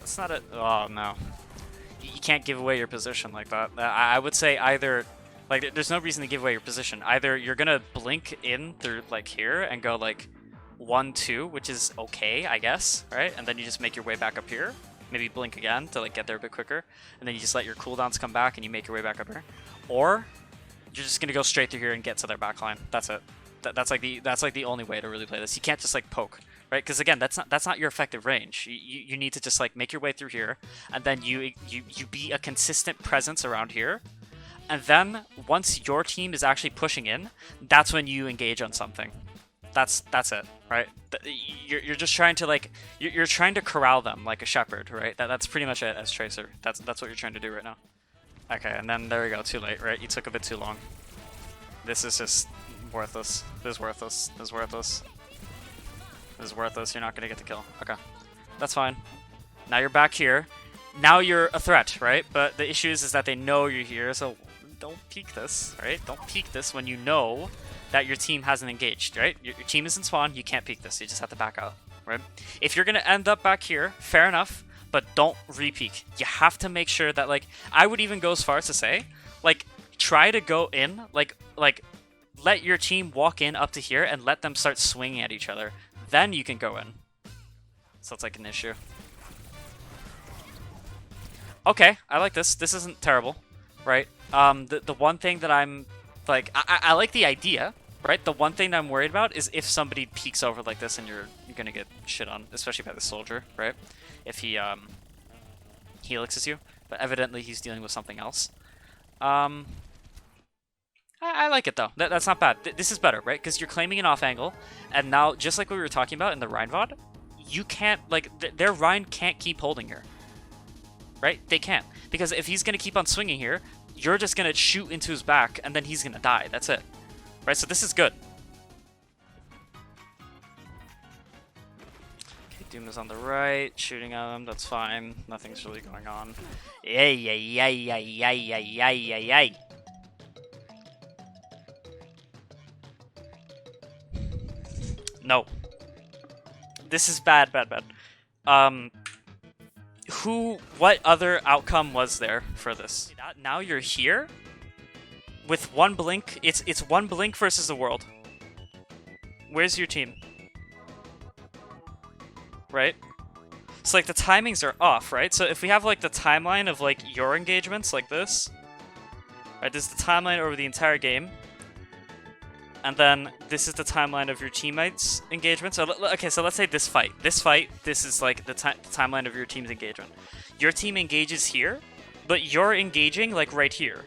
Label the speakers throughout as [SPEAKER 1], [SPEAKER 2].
[SPEAKER 1] That's not a... Oh, no. You can't give away your position like that. I would say either... Like, there's no reason to give away your position. Either you're gonna blink in through, like, here and go, like, 1, 2, which is okay, I guess, right? And then you just make your way back up here. Maybe blink again to, like, get there a bit quicker. And then you just let your cooldowns come back and you make your way back up here. Or you're just gonna go straight through here and get to their backline. That's it. That's like the only way to really play this. You can't just, like, poke. Right, because again, that's not your effective range. You need to just like make your way through here, and then you be a consistent presence around here, and then once your team is actually pushing in, that's when you engage on something. That's it, right? You're just trying to like you're trying to corral them like a shepherd, right? That's pretty much it as Tracer. That's what you're trying to do right now. Okay, and then there we go. Too late, right? You took a bit too long. This is just worthless. This is worthless. This is worthless. This is worthless. You're not going to get the kill. Okay. That's fine. Now you're back here. Now you're a threat, right? But the issue is that they know you're here, so don't peek this, right? Don't peek this when you know that your team hasn't engaged, right? Your team isn't spawned. You can't peek this. You just have to back out, right? If you're going to end up back here, fair enough, but don't re-peek. You have to make sure that, like, I would even go as far as to say, like, try to go in, like, let your team walk in up to here and let them start swinging at each other. Then you can go in. So it's like an issue. Okay, I like this. This isn't terrible, right? The one thing that I'm like, I like the idea, right? The one thing that I'm worried about is if somebody peeks over like this and you're gonna get shit on, especially by the soldier, right? If he helixes you, but evidently he's dealing with something else. I like it though. That's not bad. This is better, right? Because you're claiming an off angle, and now just like what we were talking about in the Rhine VOD, you can't like their Rhine can't keep holding here, right? They can't, because if he's gonna keep on swinging here, you're just gonna shoot into his back, and then he's gonna die. That's it, right? So this is good. Okay, Doom is on the right, shooting at him. That's fine. Nothing's really going on. Yay! Yay! Yay! Yay! Yay! Yay! Yay! Yay! Yay! No. This is bad, bad, bad. What other outcome was there for this? Now you're here with one blink. It's one blink versus the world. Where's your team? Right? So like the timings are off, right? So if we have like the timeline of like your engagements like this, right? This is the timeline over the entire game. And then this is the timeline of your teammates' engagement. So okay, so let's say this fight. This is like the timeline of your team's engagement. Your team engages here, but you're engaging like right here.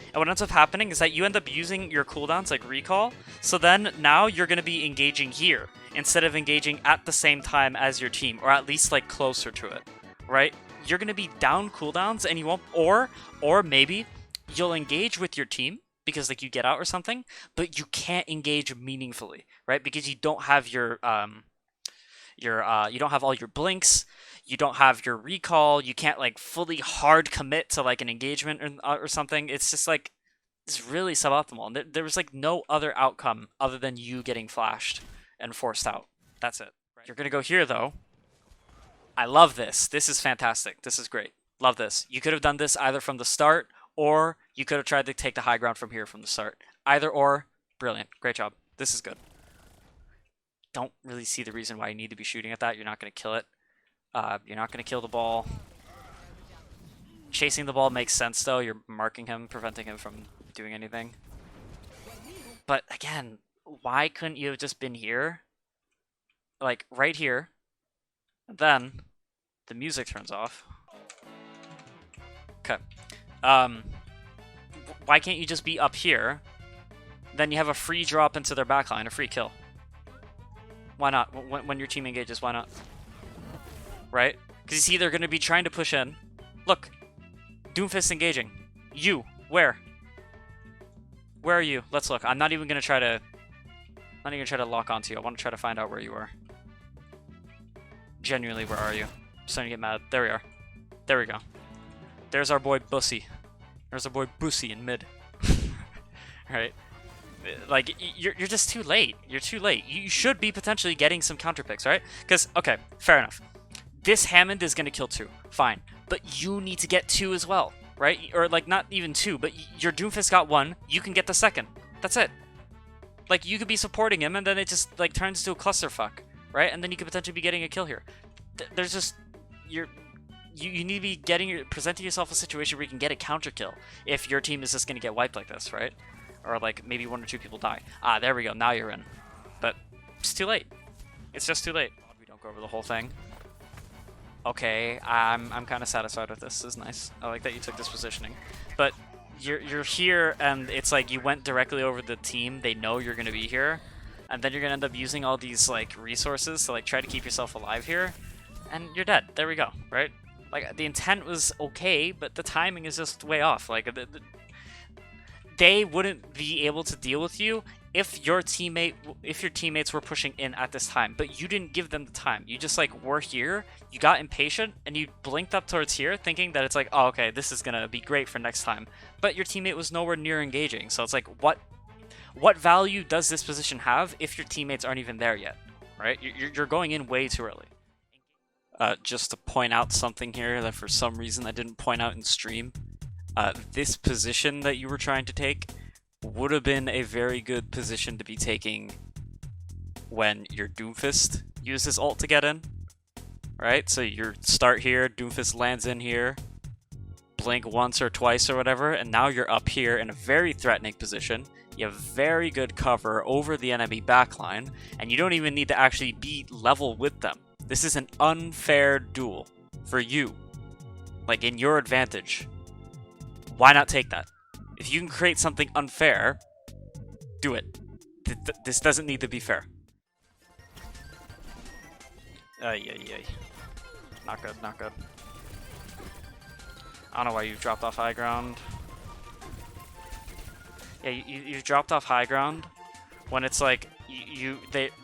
[SPEAKER 1] And what ends up happening is that you end up using your cooldowns like recall. So then now you're going to be engaging here instead of engaging at the same time as your team, or at least like closer to it, right? You're going to be down cooldowns, and you won't, or maybe you'll engage with your team because like you get out or something, but you can't engage meaningfully, right? Because you don't have you don't have all your blinks, you don't have your recall, you can't like fully hard commit to like an engagement or something. It's just like, it's really suboptimal. And there was like no other outcome other than you getting flashed and forced out. That's it. Right? You're gonna go here though. I love this. This is fantastic. This is great. Love this. You could have done this either from the start, or you could have tried to take the high ground from here from the start. Either or, brilliant. Great job. This is good. Don't really see the reason why you need to be shooting at that. You're not going to kill it. You're not going to kill the ball. Chasing the ball makes sense, though. You're marking him, preventing him from doing anything. But again, why couldn't you have just been here? Like, right here. And then the music turns off. Okay. Why can't you just be up here? Then you have a free drop into their backline, a free kill. Why not? When your team engages, why not? Right? Because you see, they're going to be trying to push in. Look, Doomfist engaging. You, where? Where are you? Let's look. I'm not even going to try to. Not even gonna try to lock onto you. I want to try to find out where you are. Genuinely, where are you? I'm starting to get mad. There we are. There we go. There's our boy Bussy. There's our boy Bussy in mid. Right? Like, you're just too late. You're too late. You should be potentially getting some counter picks, right? Because, okay, fair enough. this Hammond is going to kill 2. Fine. But you need to get 2 as well, right? Or, like, not even 2, but your Doomfist got 1. You can get the 2nd. That's it. Like, you could be supporting him, and then it just, like, turns into a clusterfuck, right? And then you could potentially be getting a kill here. There's just... You need to be presenting yourself a situation where you can get a counter kill if your team is just going to get wiped like this, right? Or, like, maybe 1 or 2 people die. Ah, there we go. Now you're in. But it's too late. It's just too late. We don't go over the whole thing. Okay, I'm kind of satisfied with this. This is nice. I like that you took this positioning. But you're here, and it's like you went directly over the team. They know you're going to be here. And then you're going to end up using all these, like, resources to, like, try to keep yourself alive here. And you're dead. There we go, right? Like, the intent was okay, but the timing is just way off. Like, they wouldn't be able to deal with you if your teammates were pushing in at this time, but you didn't give them the time. You just, like, were here, you got impatient, and you blinked up towards here thinking that it's like, oh, okay, this is gonna be great for next time. But your teammate was nowhere near engaging, so it's like, what value does this position have if your teammates aren't even there yet, right? You're going in way too early. Just to point out something here that for some reason I didn't point out in stream, this position that you were trying to take would have been a very good position to be taking when your Doomfist uses ult to get in, right? So you start here, Doomfist lands in here, blink once or twice or whatever, and now you're up here in a very threatening position. You have very good cover over the enemy backline, and you don't even need to actually be level with them. This is an unfair duel for you, like in your advantage. Why not take that? If you can create something unfair, do it. This doesn't need to be fair. Yeah. Not good, not good. I don't know why you've dropped off high ground. Yeah, you've dropped off high ground when it's like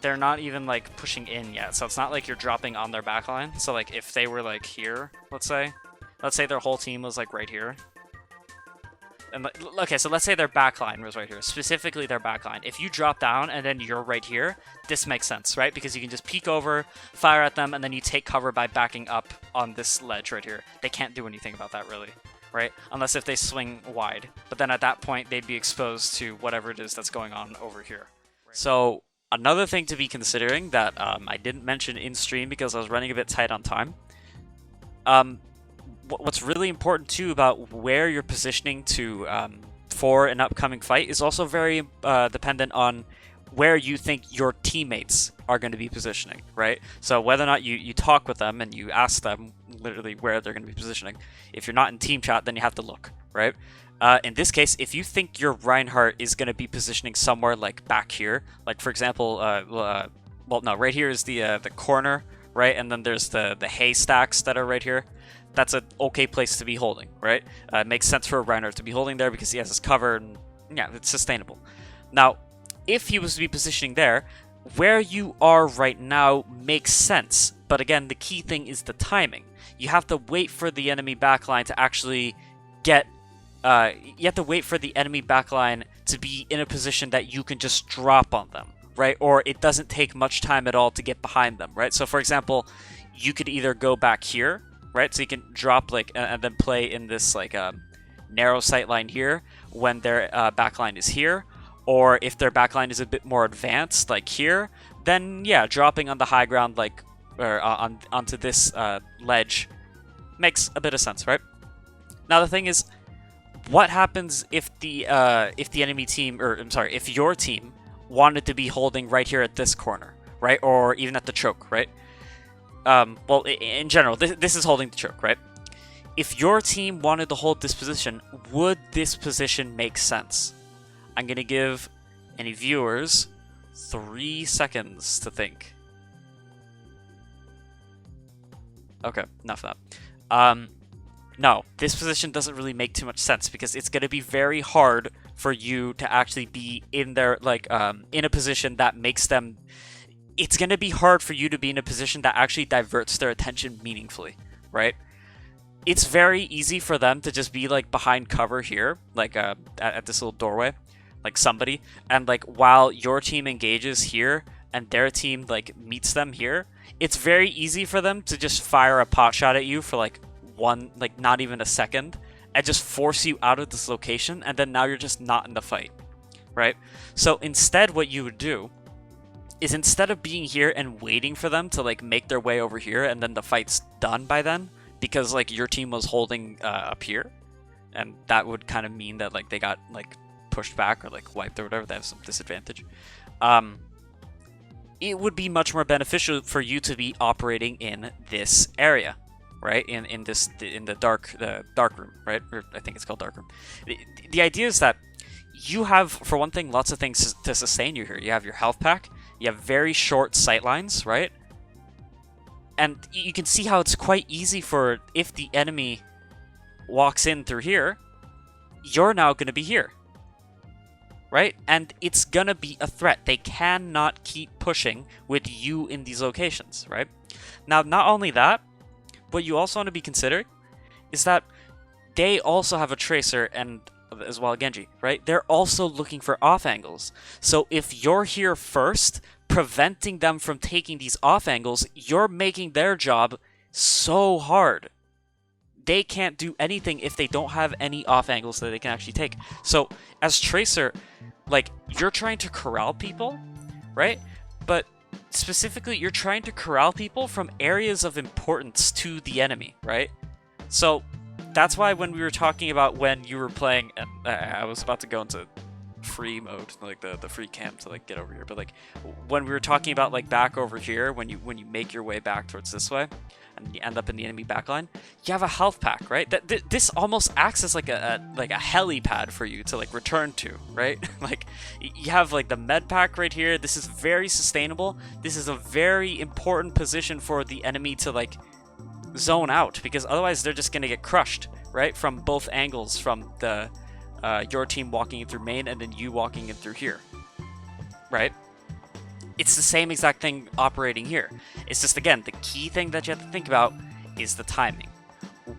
[SPEAKER 1] they're not even like pushing in yet. So it's not like you're dropping on their backline. So like if they were like here, let's say their whole team was like right here. And okay, so let's say their backline was right here, specifically their backline. If you drop down and then you're right here, this makes sense, right? Because you can just peek over, fire at them, and then you take cover by backing up on this ledge right here. They can't do anything about that, really, right? Unless if they swing wide. But then at that point, they'd be exposed to whatever it is that's going on over here. So another thing to be considering that I didn't mention in stream because I was running a bit tight on time. What's really important too about where you're positioning to for an upcoming fight is also very dependent on where you think your teammates are going to be positioning, right? So whether or not you talk with them and you ask them literally where they're going to be positioning. If you're not in team chat, then you have to look, right? In this case, if you think your Reinhardt is going to be positioning somewhere like back here, like for example, well, no, right here is the corner, right? And then there's the hay stacks that are right here. That's an okay place to be holding, right? It makes sense for a Reinhardt to be holding there because he has his cover, and yeah, it's sustainable. Now, if he was to be positioning there, where you are right now makes sense, but again, the key thing is the timing. You have to wait for the enemy backline to actually get... you have to wait for the enemy backline to be in a position that you can just drop on them, right? Or it doesn't take much time at all to get behind them, right? So for example, you could either go back here, right? So you can drop like and then play in this like narrow sight line here when their backline is here, or if their backline is a bit more advanced, like here, then yeah, dropping on the high ground like or onto this ledge makes a bit of sense, right? Now the thing is, what happens if the enemy team, or I'm sorry, if your team wanted to be holding right here at this corner, right, or even at the choke, right? Well, in general, this is holding the choke, right? If your team wanted to hold this position, would this position make sense? I'm going to give any viewers 3 seconds to think. Okay, enough of that. No, this position doesn't really make too much sense because it's going to be very hard for you to actually be in there, like, in a position that makes them... It's going to be hard for you to be in a position that actually diverts their attention meaningfully, right? It's very easy for them to just be, like, behind cover here, like, at this little doorway, like somebody, and, like, while your team engages here, and their team like meets them here, it's very easy for them to just fire a pot shot at you for like not even a second, and just force you out of this location, and then now you're just not in the fight, right? So instead, what you would do is, instead of being here and waiting for them to like make their way over here, and then the fight's done by then, because like your team was holding up here, and that would kind of mean that like they got like pushed back or like wiped or whatever, they have some disadvantage. It would be much more beneficial for you to be operating in this area, right? In the dark room, right? Or I think it's called dark room. The idea is that you have, for one thing, lots of things to sustain you here. You have your health pack, you have very short sight lines, right? And you can see how it's quite easy for, if the enemy walks in through here, you're now going to be here, right? And it's going to be a threat. They cannot keep pushing with you in these locations, right? Now, not only that, what you also want to be considering is that they also have a Tracer, and as well Genji, right? They're also looking for off angles. So if you're here first, preventing them from taking these off angles, you're making their job so hard. They can't do anything if they don't have any off angles that they can actually take. So as Tracer, like, you're trying to corral people, right? But specifically, you're trying to corral people from areas of importance to the enemy, right? So that's why when we were talking about when you were playing, I was about to go into free mode, like the free camp to like get over here, but like when we were talking about like back over here, when you make your way back towards this way and you end up in the enemy backline, you have a health pack, right? This almost acts as like a helipad for you to like return to, right? Like you have like the med pack right here. This is very sustainable. This is a very important position for the enemy to like zone out, because otherwise they're just gonna get crushed, right? From both angles, from the your team walking in through main and then you walking in through here, right? It's the same exact thing operating here. It's just, again, the key thing that you have to think about is the timing.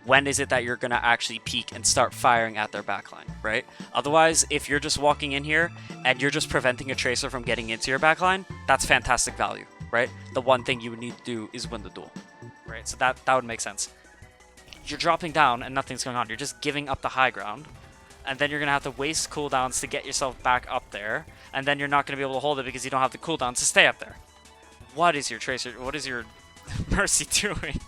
[SPEAKER 1] When is it that you're gonna actually peek and start firing at their backline, right? Otherwise, if you're just walking in here and you're just preventing a Tracer from getting into your backline, that's fantastic value, right? The one thing you would need to do is win the duel, right? So that would make sense. You're dropping down and nothing's going on. You're just giving up the high ground, and then you're going to have to waste cooldowns to get yourself back up there, and then you're not going to be able to hold it because you don't have the cooldowns to stay up there. What is your Tracer, what is your Mercy doing?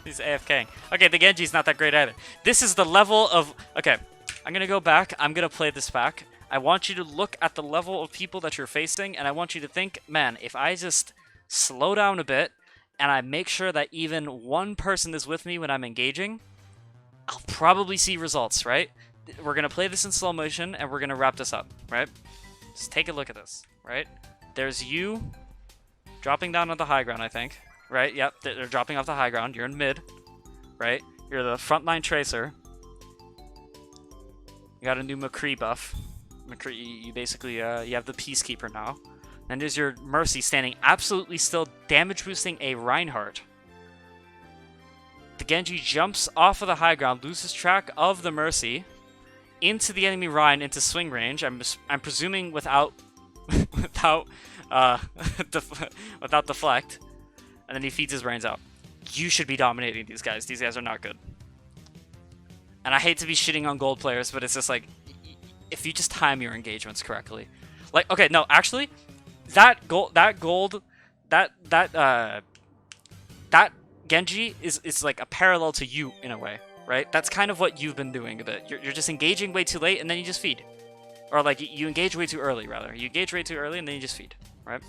[SPEAKER 1] He's AFKing. Okay, the Genji's not that great either. This is the level of... Okay, I'm going to go back. I'm going to play this back. I want you to look at the level of people that you're facing, and I want you to think, man, if I just slow down a bit, and I make sure that even one person is with me when I'm engaging, I'll probably see results, right? We're going to play this in slow motion, and we're going to wrap this up, right? Just take a look at this, right? There's you dropping down on the high ground, I think, right? Yep, they're dropping off the high ground. You're in mid, right? You're the frontline Tracer. You got a new McCree buff. McCree, you basically, you have the Peacekeeper now. Then there's your Mercy standing absolutely still, damage boosting a Reinhardt. The Genji jumps off of the high ground, loses track of the Mercy, into the enemy Ryan, into swing range. I'm presuming without without deflect, and then he feeds his brains out. You should be dominating these guys. These guys are not good. And I hate to be shitting on gold players, but it's just like, if you just time your engagements correctly, like, okay, no, actually, that Genji is like a parallel to you in a way. Right? That's kind of what you've been doing. That you're just engaging way too late and then you just feed. Or like you engage way too early, rather. You engage way too early and then you just feed. Right?